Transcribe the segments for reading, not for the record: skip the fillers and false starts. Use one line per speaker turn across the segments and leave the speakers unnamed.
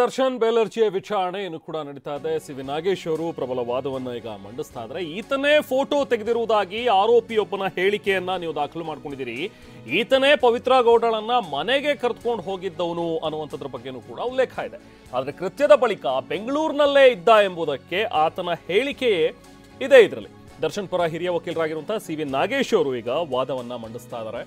ದರ್ಶನ್ ಬೇಲರ್ಜಿಯ ವಿಚಾರಣೆ ಇನ್ನು ಕೂಡ ನಡೀತಾ ಇದೆ. ಸಿ.ವಿ. ನಾಗೇಶ್ ಅವರು ಪ್ರಬಲ ವಾದವನ್ನು ಈಗ ಮಂಡಿಸ್ತಾ ಇದ್ದಾರೆ. ಈತನೇ ಫೋಟೋ ತೆಗೆದಿರುವುದಾಗಿ ಆರೋಪಿಯೊಬ್ಬನ ಹೇಳಿಕೆಯನ್ನ ನೀವು ದಾಖಲು ಮಾಡ್ಕೊಂಡಿದ್ದೀರಿ. ಈತನೇ ಪವಿತ್ರ ಗೌಡಳನ್ನ ಮನೆಗೆ ಕರೆದುಕೊಂಡು ಹೋಗಿದ್ದವನು ಅನ್ನುವಂಥದ್ರ ಬಗ್ಗೆನೂ ಕೂಡ ಉಲ್ಲೇಖ ಇದೆ. ಆದರೆ ಕೃತ್ಯದ ಬಳಿಕ ಬೆಂಗಳೂರಿನಲ್ಲೇ ಇದ್ದ ಎಂಬುದಕ್ಕೆ ಆತನ ಹೇಳಿಕೆಯೇ ಇದೆ. ಇದರಲ್ಲಿ ದರ್ಶನ್ ಪರ ಹಿರಿಯ ವಕೀಲರಾಗಿರುವಂತಹ ಸಿ.ವಿ. ನಾಗೇಶ್ ಅವರು ಈಗ ವಾದವನ್ನ ಮಂಡಿಸ್ತಾ ಇದ್ದಾರೆ.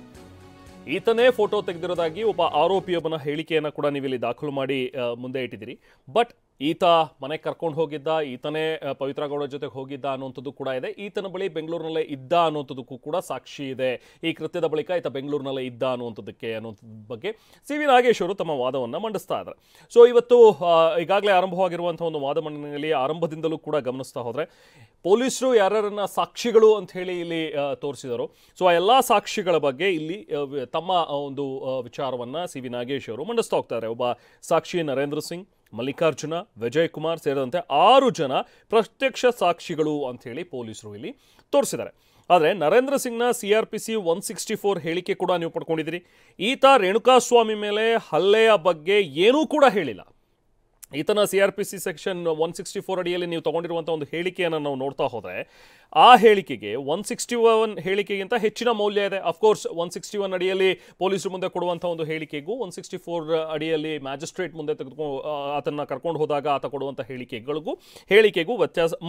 ಈತನೇ ಫೋಟೋ ತೆಗೆದಿರೋದಾಗಿ ಒಬ್ಬ ಆರೋಪಿಯೊಬ್ಬನ ಹೇಳಿಕೆಯನ್ನು ಕೂಡ ನೀವಿಲ್ಲಿ ದಾಖಲು ಮಾಡಿ ಮುಂದೆ ಇಟ್ಟಿದ್ದೀರಿ. ಬಟ್ ಈತ ಮನೆಗೆ ಕರ್ಕೊಂಡು ಹೋಗಿದ್ದ, ಈತನೇ ಪವಿತ್ರ ಗೌಡ ಜೊತೆಗೆ ಹೋಗಿದ್ದ ಅನ್ನುವಂಥದ್ದು ಕೂಡ ಇದೆ. ಈತನ ಬಳಿ ಬೆಂಗಳೂರಿನಲ್ಲೇ ಇದ್ದ ಅನ್ನುವಂಥದ್ದಕ್ಕೂ ಕೂಡ ಸಾಕ್ಷಿ ಇದೆ. ಈ ಕೃತ್ಯದ ಬಳಿಕ ಈತ ಬೆಂಗಳೂರಿನಲ್ಲೇ ಇದ್ದ ಅನ್ನುವಂಥದ್ದಕ್ಕೆ ಬಗ್ಗೆ ಸಿ.ವಿ. ನಾಗೇಶ್ ಅವರು ತಮ್ಮ ವಾದವನ್ನು ಮಂಡಿಸ್ತಾ ಇದ್ದಾರೆ. ಸೊ ಇವತ್ತು ಈಗಾಗಲೇ ಆರಂಭವಾಗಿರುವಂಥ ಒಂದು ವಾದ ಮಂಡನೆಯಲ್ಲಿ ಆರಂಭದಿಂದಲೂ ಕೂಡ ಗಮನಿಸ್ತಾ ಹೋದರೆ ಪೊಲೀಸರು ಯಾರ್ಯಾರನ್ನ ಸಾಕ್ಷಿಗಳು ಅಂತ ಹೇಳಿ ಇಲ್ಲಿ ತೋರಿಸಿದರು. ಸೊ ಆ ಎಲ್ಲ ಸಾಕ್ಷಿಗಳ ಬಗ್ಗೆ ಇಲ್ಲಿ ತಮ್ಮ ಒಂದು ವಿಚಾರವನ್ನು ಸಿ.ವಿ. ನಾಗೇಶ್ ಅವರು ಮಂಡಿಸ್ತಾ ಹೋಗ್ತಾರೆ. ಒಬ್ಬ ಸಾಕ್ಷಿ ನರೇಂದ್ರ ಸಿಂಗ್, ಮಲ್ಲಿಕಾರ್ಜುನ, ವಿಜಯ್ ಕುಮಾರ್ ಸೇರಿದಂತೆ 6 ಜನ ಪ್ರತ್ಯಕ್ಷ ಸಾಕ್ಷಿಗಳು ಅಂತ ಹೇಳಿ ಪೊಲೀಸರು ಇಲ್ಲಿ ತೋರಿಸಿದ್ದಾರೆ. ಆದರೆ ನರೇಂದ್ರ ಸಿಂಗ್ನ CRPC 164 ಹೇಳಿಕೆ ಕೂಡ ನೀವು ಪಡ್ಕೊಂಡಿದ್ದೀರಿ. ಈತ ರೇಣುಕಾಸ್ವಾಮಿ ಮೇಲೆ ಹಲ್ಲೆಯ ಬಗ್ಗೆ ಏನೂ ಕೂಡ ಹೇಳಿಲ್ಲ. ಈತನ CRPC ಸೆಕ್ಷನ್ 164 ಅಡಿಯಲ್ಲಿ ನೀವು ತಗೊಂಡಿರುವಂಥ ಒಂದು ಹೇಳಿಕೆಯನ್ನು ನಾವು ನೋಡ್ತಾ ಹೋದರೆ ಆ ಹೇಳಿಕೆಗೆ 161 ಹೇಳಿಕೆಗಿಂತ ಹೆಚ್ಚಿನ ಮೌಲ್ಯ ಇದೆ. ಅಫ್ಕೋರ್ಸ್ 161 ಅಡಿಯಲ್ಲಿ ಪೊಲೀಸರು ಮುಂದೆ ಕೊಡುವಂಥ ಒಂದು ಹೇಳಿಕೆಗೂ 164 ಅಡಿಯಲ್ಲಿ ಮ್ಯಾಜಿಸ್ಟ್ರೇಟ್ ಮುಂದೆ ಆತನ್ನು ಕರ್ಕೊಂಡು ಹೋದಾಗ ಆತ ಕೊಡುವಂಥ ಹೇಳಿಕೆಗೂ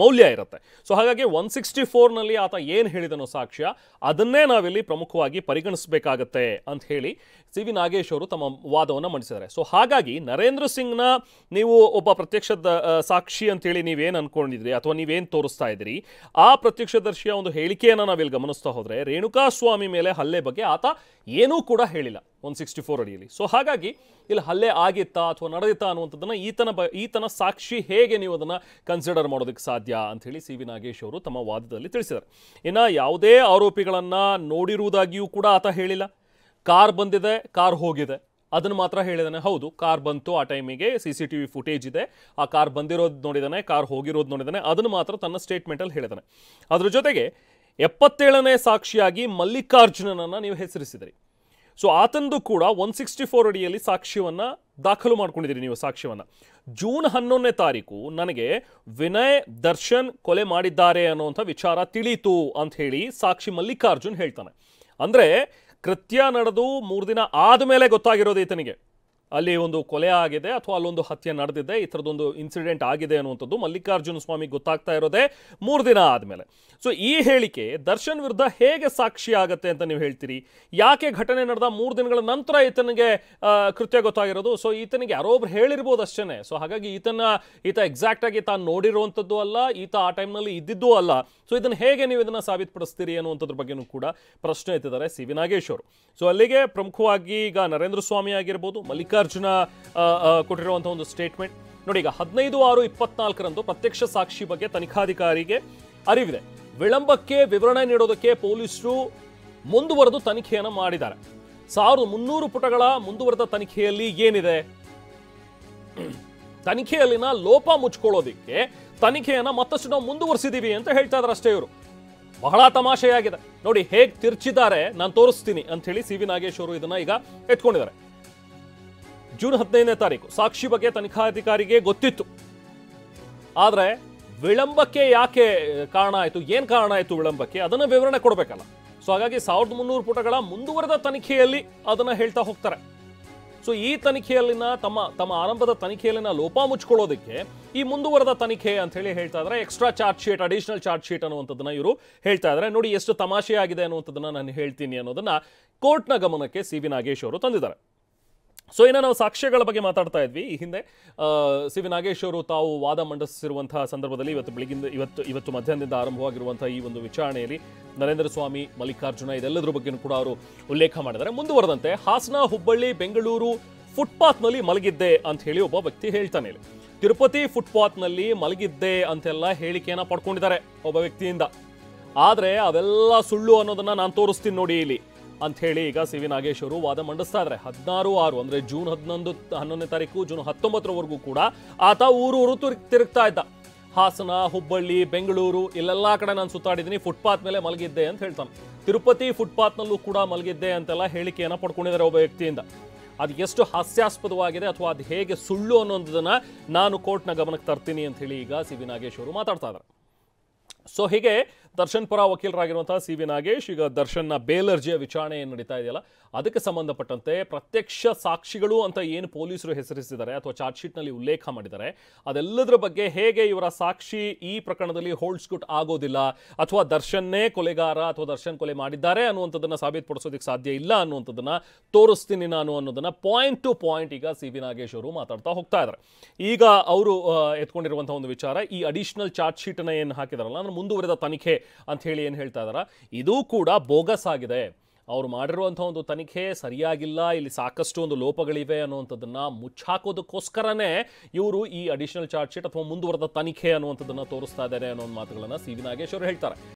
ಮೌಲ್ಯ ಇರುತ್ತೆ. ಸೊ ಹಾಗಾಗಿ 164ನಲ್ಲಿ ಆತ ಏನು ಹೇಳಿದನೋ ಸಾಕ್ಷ್ಯ, ಅದನ್ನೇ ನಾವಿಲ್ಲಿ ಪ್ರಮುಖವಾಗಿ ಪರಿಗಣಿಸಬೇಕಾಗತ್ತೆ ಅಂತ ಹೇಳಿ ಸಿ.ವಿ. ನಾಗೇಶ್ ಅವರು ತಮ್ಮ ವಾದವನ್ನು ಮಂಡಿಸಿದ್ದಾರೆ. ಸೊ ಹಾಗಾಗಿ ನರೇಂದ್ರ ಸಿಂಗ್ನ ನೀವು ಒಬ್ಬ ಪ್ರತ್ಯಕ್ಷ ಸಾಕ್ಷಿ ಅಂತೇಳಿ ನೀವೇನು ಅನ್ಕೊಂಡಿದ್ರಿ ಅಥವಾ ನೀವೇನು ತೋರಿಸ್ತಾ ಇದ್ದೀರಿ, ಆ ಪ್ರತ್ಯಕ್ಷದರ್ಶಿಯ ಒಂದು ಹೇಳಿಕೆಯನ್ನು ನಾವಿಲ್ಲಿ ಗಮನಿಸ್ತಾ ಹೋದರೆ ರೇಣುಕಾಸ್ವಾಮಿ ಮೇಲೆ ಹಲ್ಲೆ ಬಗ್ಗೆ ಆತ ಏನೂ ಕೂಡ ಹೇಳಿಲ್ಲ 164 ಅಡಿಯಲ್ಲಿ. ಸೊ ಹಾಗಾಗಿ ಇಲ್ಲಿ ಹಲ್ಲೆ ಆಗಿತ್ತಾ ಅಥವಾ ನಡೆದಿತ್ತಾ ಅನ್ನುವಂಥದ್ದನ್ನು ಈತನ ಸಾಕ್ಷಿ ಹೇಗೆ ನೀವು ಅದನ್ನು ಕನ್ಸಿಡರ್ ಮಾಡೋದಕ್ಕೆ ಸಾಧ್ಯ ಅಂಥೇಳಿ ಸಿ.ವಿ. ನಾಗೇಶ್ ಅವರು ತಮ್ಮ ವಾದದಲ್ಲಿ ತಿಳಿಸಿದ್ದಾರೆ. ಇನ್ನು ಯಾವುದೇ ಆರೋಪಿಗಳನ್ನು ನೋಡಿರುವುದಾಗಿಯೂ ಕೂಡ ಆತ ಹೇಳಿಲ್ಲ. ಕಾರ್ ಬಂದಿದೆ, ಕಾರ್ ಹೋಗಿದೆ, ಅದನ್ನು ಮಾತ್ರ ಹೇಳಿದಾನೆ. ಹೌದು, ಕಾರ್ ಬಂತು, ಆ ಟೈಮಿಗೆ CCTV ಫುಟೇಜ್ ಇದೆ, ಆ ಕಾರ್ ಬಂದಿರೋದು ನೋಡಿದಾನೆ, ಕಾರ್ ಹೋಗಿರೋದು ನೋಡಿದಾನೆ, ಅದನ್ನು ಮಾತ್ರ ತನ್ನ ಸ್ಟೇಟ್ಮೆಂಟಲ್ಲಿ ಹೇಳಿದಾನೆ. ಅದ್ರ ಜೊತೆಗೆ 77ನೇ ಸಾಕ್ಷಿಯಾಗಿ ಮಲ್ಲಿಕಾರ್ಜುನನನ್ನು ನೀವು ಹೆಸರಿಸಿದ್ರಿ. ಸೊ ಆತಂದು ಕೂಡ 164 ಅಡಿಯಲ್ಲಿ ಸಾಕ್ಷ್ಯವನ್ನು ದಾಖಲು ಮಾಡ್ಕೊಂಡಿದ್ದೀರಿ ನೀವು ಸಾಕ್ಷ್ಯವನ್ನು. ಜೂನ್ 11ನೇ ತಾರೀಕು ನನಗೆ ವಿನಯ್ ದರ್ಶನ್ ಕೊಲೆ ಮಾಡಿದ್ದಾರೆ ಅನ್ನುವಂಥ ವಿಚಾರ ತಿಳಿಯಿತು ಅಂತ ಹೇಳಿ ಸಾಕ್ಷಿ ಮಲ್ಲಿಕಾರ್ಜುನ್ ಹೇಳ್ತಾನೆ. ಅಂದರೆ ಕೃತ್ಯ ನಡೆದು 3 ದಿನ ಆದಮೇಲೆ ಗೊತ್ತಾಗಿರೋದು ಈತನಿಗೆ ಅಲ್ಲಿ ಒಂದು ಕೊಲೆ ಆಗಿದೆ ಅಥವಾ ಅಲ್ಲೊಂದು ಹತ್ಯೆ ನಡೆದಿದೆ, ಈ ಥರದೊಂದು ಇನ್ಸಿಡೆಂಟ್ ಆಗಿದೆ ಅನ್ನುವಂಥದ್ದು ಮಲ್ಲಿಕಾರ್ಜುನ ಸ್ವಾಮಿ ಗೊತ್ತಾಗ್ತಾ ಇರೋದೇ 3 ದಿನ ಆದಮೇಲೆ. ಸೊ ಈ ಹೇಳಿಕೆ ದರ್ಶನ್ ವಿರುದ್ಧ ಹೇಗೆ ಸಾಕ್ಷಿ ಆಗುತ್ತೆ ಅಂತ ನೀವು ಹೇಳ್ತೀರಿ? ಯಾಕೆ ಘಟನೆ ನಡೆದ 3 ದಿನಗಳ ನಂತರ ಈತನಿಗೆ ಕೃತ್ಯ ಗೊತ್ತಾಗಿರೋದು? ಸೊ ಈತನಿಗೆ ಯಾರೋ ಒಬ್ರು ಹೇಳಿರ್ಬೋದು ಅಷ್ಟೇ. ಸೊ ಹಾಗಾಗಿ ಈತ ಎಕ್ಸಾಕ್ಟಾಗಿ ತಾನು ನೋಡಿರುವಂಥದ್ದು ಅಲ್ಲ, ಈತ ಆ ಟೈಮ್ನಲ್ಲಿ ಇದ್ದಿದ್ದೂ ಅಲ್ಲ. ಸೊ ಇದನ್ನು ಹೇಗೆ ನೀವು ಇದನ್ನು ಸಾಬೀತುಪಡಿಸ್ತೀರಿ ಅನ್ನುವಂಥದ್ರ ಬಗ್ಗೆನೂ ಕೂಡ ಪ್ರಶ್ನೆ ಎತ್ತಿದ್ದಾರೆ ಸಿ.ವಿ. ನಾಗೇಶ್ ಅವರು. ಸೊ ಅಲ್ಲಿಗೆ ಪ್ರಮುಖವಾಗಿ ಈಗ ನರೇಂದ್ರ ಸ್ವಾಮಿ ಆಗಿರ್ಬೋದು, ಮಲ್ಲಿಕಾರ್ಜುನ ಕೊಟ್ಟಿರುವಂಥ ಒಂದು ಸ್ಟೇಟ್ಮೆಂಟ್ ನೋಡಿ. ಈಗ 15/6/24 ಪ್ರತ್ಯಕ್ಷ ಸಾಕ್ಷಿ ಬಗ್ಗೆ ತನಿಖಾಧಿಕಾರಿಗೆ ಅರಿವಿದೆ. ವಿಳಂಬಕ್ಕೆ ವಿವರಣೆ ನೀಡೋದಕ್ಕೆ ಪೊಲೀಸರು ಮುಂದುವರೆದು ತನಿಖೆಯನ್ನು ಮಾಡಿದ್ದಾರೆ. 1300 ಪುಟಗಳ ಮುಂದುವರೆದ ತನಿಖೆಯಲ್ಲಿ ಏನಿದೆ? ತನಿಖೆಯಲ್ಲಿನ ಲೋಪ ಮುಚ್ಕೊಳ್ಳೋದಿಕ್ಕೆ ತನಿಖೆಯನ್ನು ಮತ್ತಷ್ಟು ನಾವು ಮುಂದುವರಿಸಿದೀವಿ ಅಂತ ಹೇಳ್ತಾ ಇದ್ದಾರೆ ಅಷ್ಟೇ. ಇವರು ಬಹಳ ತಮಾಷೆಯಾಗಿದೆ ನೋಡಿ, ಹೇಗೆ ತಿರ್ಚಿದ್ದಾರೆ, ನಾನು ತೋರಿಸ್ತೀನಿ ಅಂತ ಹೇಳಿ ಸಿ.ವಿ. ನಾಗೇಶ್ ಅವರು ಇದನ್ನ ಈಗ ಎತ್ಕೊಂಡಿದ್ದಾರೆ. ಜೂನ್ 15ನೇ ತಾರೀಕು ಸಾಕ್ಷಿ ಬಗ್ಗೆ ತನಿಖಾಧಿಕಾರಿಗೆ ಗೊತ್ತಿತ್ತು, ಆದರೆ ವಿಳಂಬಕ್ಕೆ ಯಾಕೆ ಕಾರಣ ಆಯಿತು, ಏನು ಕಾರಣ ಆಯಿತು ವಿಳಂಬಕ್ಕೆ, ಅದನ್ನು ವಿವರಣೆ ಕೊಡಬೇಕಲ್ಲ. ಸೊ ಹಾಗಾಗಿ 1300 ಪುಟಗಳ ಮುಂದುವರೆದ ತನಿಖೆಯಲ್ಲಿ ಅದನ್ನು ಹೇಳ್ತಾ ಹೋಗ್ತಾರೆ. ಸೊ ಈ ತನಿಖೆಯಲ್ಲಿನ ತಮ್ಮ ಆರಂಭದ ತನಿಖೆಯಲ್ಲಿನ ಲೋಪ ಮುಚ್ಕೊಳ್ಳೋದಕ್ಕೆ ಈ ಮುಂದುವರೆದ ತನಿಖೆ ಅಂತ ಹೇಳಿ ಹೇಳ್ತಾ ಇದ್ದಾರೆ. Extra charge sheet, additional charge sheet ಅನ್ನುವಂಥದ್ದನ್ನ ಇವರು ಹೇಳ್ತಾ ಇದ್ದಾರೆ. ನೋಡಿ ಎಷ್ಟು ತಮಾಷೆಯಾಗಿದೆ ಅನ್ನುವಂಥದ್ದನ್ನ ನಾನು ಹೇಳ್ತೀನಿ ಅನ್ನೋದನ್ನ ಕೋರ್ಟ್ನ ಗಮನಕ್ಕೆ ಸಿ.ವಿ. ನಾಗೇಶ್ ಅವರು ತಂದಿದ್ದಾರೆ. ಸೊ ಇನ್ನು ನಾವು ಸಾಕ್ಷ್ಯಗಳ ಬಗ್ಗೆ ಮಾತಾಡ್ತಾ ಇದ್ವಿ. ಈ ಹಿಂದೆ ಸಿ.ವಿ. ನಾಗೇಶ್ ಅವರು ತಾವು ವಾದ ಮಂಡಿಸಿರುವಂತಹ ಸಂದರ್ಭದಲ್ಲಿ ಇವತ್ತು ಮಧ್ಯಾಹ್ನದಿಂದ ಆರಂಭವಾಗಿರುವಂತಹ ಈ ಒಂದು ವಿಚಾರಣೆಯಲ್ಲಿ ನರೇಂದ್ರ ಸ್ವಾಮಿ, ಮಲ್ಲಿಕಾರ್ಜುನ ಇದೆಲ್ಲದರ ಬಗ್ಗೆನೂ ಕೂಡ ಅವರು ಉಲ್ಲೇಖ ಮಾಡಿದ್ದಾರೆ. ಮುಂದುವರೆದಂತೆ ಹಾಸನ, ಹುಬ್ಬಳ್ಳಿ, ಬೆಂಗಳೂರು ಫುಟ್ಪಾತ್ನಲ್ಲಿ ಮಲಗಿದ್ದೆ ಅಂತ ಹೇಳಿ ಒಬ್ಬ ವ್ಯಕ್ತಿ ಹೇಳ್ತಾನೆ. ತಿರುಪತಿ ಫುಟ್ಪಾತ್ನಲ್ಲಿ ಮಲಗಿದ್ದೆ ಅಂತೆಲ್ಲ ಹೇಳಿಕೆಯನ್ನು ಪಡ್ಕೊಂಡಿದ್ದಾರೆ ಒಬ್ಬ ವ್ಯಕ್ತಿಯಿಂದ. ಆದರೆ ಅವೆಲ್ಲ ಸುಳ್ಳು ಅನ್ನೋದನ್ನ ನಾನು ತೋರಿಸ್ತೀನಿ ನೋಡಿ ಇಲ್ಲಿ ಅಂತ ಹೇಳಿ ಈಗ ಸಿ.ವಿ. ನಾಗೇಶ್ ಅವರು ವಾದ ಮಂಡಿಸ್ತಾ ಇದ್ದಾರೆ. 16/6 ಅಂದರೆ ಜೂನ್ 11ನೇ ತಾರೀಕು, ಜೂನ್ 19ರವರೆಗೂ ಕೂಡ ಆತ ಊರು ತಿರುಗ್ತಾ ಇದ್ದ. ಹಾಸನ, ಹುಬ್ಬಳ್ಳಿ, ಬೆಂಗಳೂರು ಇಲ್ಲೆಲ್ಲ ಕಡೆ ನಾನು ಸುತ್ತಾಡಿದ್ದೀನಿ, ಫುಟ್ಪಾತ್ ಮೇಲೆ ಮಲಗಿದ್ದೆ ಅಂತ ಹೇಳ್ತಾನೆ. ತಿರುಪತಿ ಫುಟ್ಪಾತ್ನಲ್ಲೂ ಕೂಡ ಮಲಗಿದ್ದೆ ಅಂತೆಲ್ಲ ಹೇಳಿಕೆಯನ್ನು ಪಡ್ಕೊಂಡಿದ್ದಾರೆ ಒಬ್ಬ ವ್ಯಕ್ತಿಯಿಂದ. ಅದು ಎಷ್ಟು ಹಾಸ್ಯಾಸ್ಪದವಾಗಿದೆ ಅಥವಾ ಅದು ಹೇಗೆ ಸುಳ್ಳು ಅನ್ನೋದನ್ನ ನಾನು ಕೋರ್ಟ್ನ ಗಮನಕ್ಕೆ ತರ್ತೀನಿ ಅಂತ ಹೇಳಿ ಈಗ ಸಿ ವಿ ನಾಗೇಶ್ ಅವರು ಮಾತಾಡ್ತಾ ಇದ್ದಾರೆ. ಸೊ ಹೀಗೆ ದರ್ಶನ್ ಪರ ವಕೀಲರಾಗಿರುವಂತಹ ಸಿ ವಿ ನಾಗೇಶ್ ಈಗ ದರ್ಶನ್ನ ಬೇಲ್ ಅರ್ಜಿಯ ವಿಚಾರಣೆ ಏನು ನಡೀತಾ ಇದೆಯಲ್ಲ ಅದಕ್ಕೆ ಸಂಬಂಧಪಟ್ಟಂತೆ ಪ್ರತ್ಯಕ್ಷ ಸಾಕ್ಷಿಗಳು ಅಂತ ಏನು ಪೊಲೀಸರು ಹೆಸರಿಸಿದ್ದಾರೆ ಅಥವಾ ಚಾರ್ಜ್ ಶೀಟ್ನಲ್ಲಿ ಉಲ್ಲೇಖ ಮಾಡಿದ್ದಾರೆ ಅದೆಲ್ಲದರ ಬಗ್ಗೆ ಹೇಗೆ ಇವರ ಸಾಕ್ಷಿ ಈ ಪ್ರಕರಣದಲ್ಲಿ ಹೋಲ್ಡ್ಸ್ಗುಟ್ ಆಗೋದಿಲ್ಲ ಅಥವಾ ದರ್ಶನ್ನೇ ಕೊಲೆಗಾರ ಅಥವಾ ದರ್ಶನ್ ಕೊಲೆ ಮಾಡಿದ್ದಾರೆ ಅನ್ನುವಂಥದ್ದನ್ನ ಸಾಬೀತುಪಡಿಸೋದಕ್ಕೆ ಸಾಧ್ಯ ಇಲ್ಲ ಅನ್ನುವಂಥದ್ದನ್ನ ತೋರಿಸ್ತೀನಿ ನಾನು ಅನ್ನೋದನ್ನ ಪಾಯಿಂಟ್ ಟು ಪಾಯಿಂಟ್ ಈಗ ಸಿ ವಿ ನಾಗೇಶ್ ಅವರು ಮಾತಾಡ್ತಾ ಹೋಗ್ತಾ ಇದ್ದಾರೆ. ಈಗ ಅವರು ಎತ್ಕೊಂಡಿರುವಂತಹ ಒಂದು ವಿಚಾರ ಈ ಅಡಿಷನಲ್ ಚಾರ್ಜ್ ಶೀಟ್ ಅನ್ನ ಏನು ಹಾಕಿದಾರಲ್ಲ ಅಂದ್ರೆ ಮುಂದುವರೆದ ತನಿಖೆ ಅಂತ ಹೇಳಿ ಏನು ಹೇಳ್ತಾ ಇದಾರ ಇದು ಕೂಡ ಬೋಗಸ್ ಆಗಿದೆ. ಅವರು ಮಾಡಿರುವಂತಹ ಒಂದು ತನಿಖೆ ಸರಿಯಾಗಿಲ್ಲ, ಇಲ್ಲಿ ಸಾಕಷ್ಟು ಒಂದು ಲೋಪಗಳಿವೆ ಅನ್ನುವಂಥದ್ದನ್ನ ಮುಚ್ಚಾಕೋದಕ್ಕೋಸ್ಕರನೇ ಇವರು ಈ ಅಡಿಷನಲ್ ಚಾರ್ಜ್ ಶೀಟ್ ಅಥವಾ ಮುಂದುವರೆದ ತನಿಖೆ ಅನ್ನುವಂಥದ್ದನ್ನ ತೋರಿಸ್ತಾ ಇದ್ದಾರೆ ಅನ್ನೋ ಮಾತುಗಳನ್ನ ಸಿ ವಿ ನಾಗೇಶ್ ಅವರು ಹೇಳ್ತಾರೆ.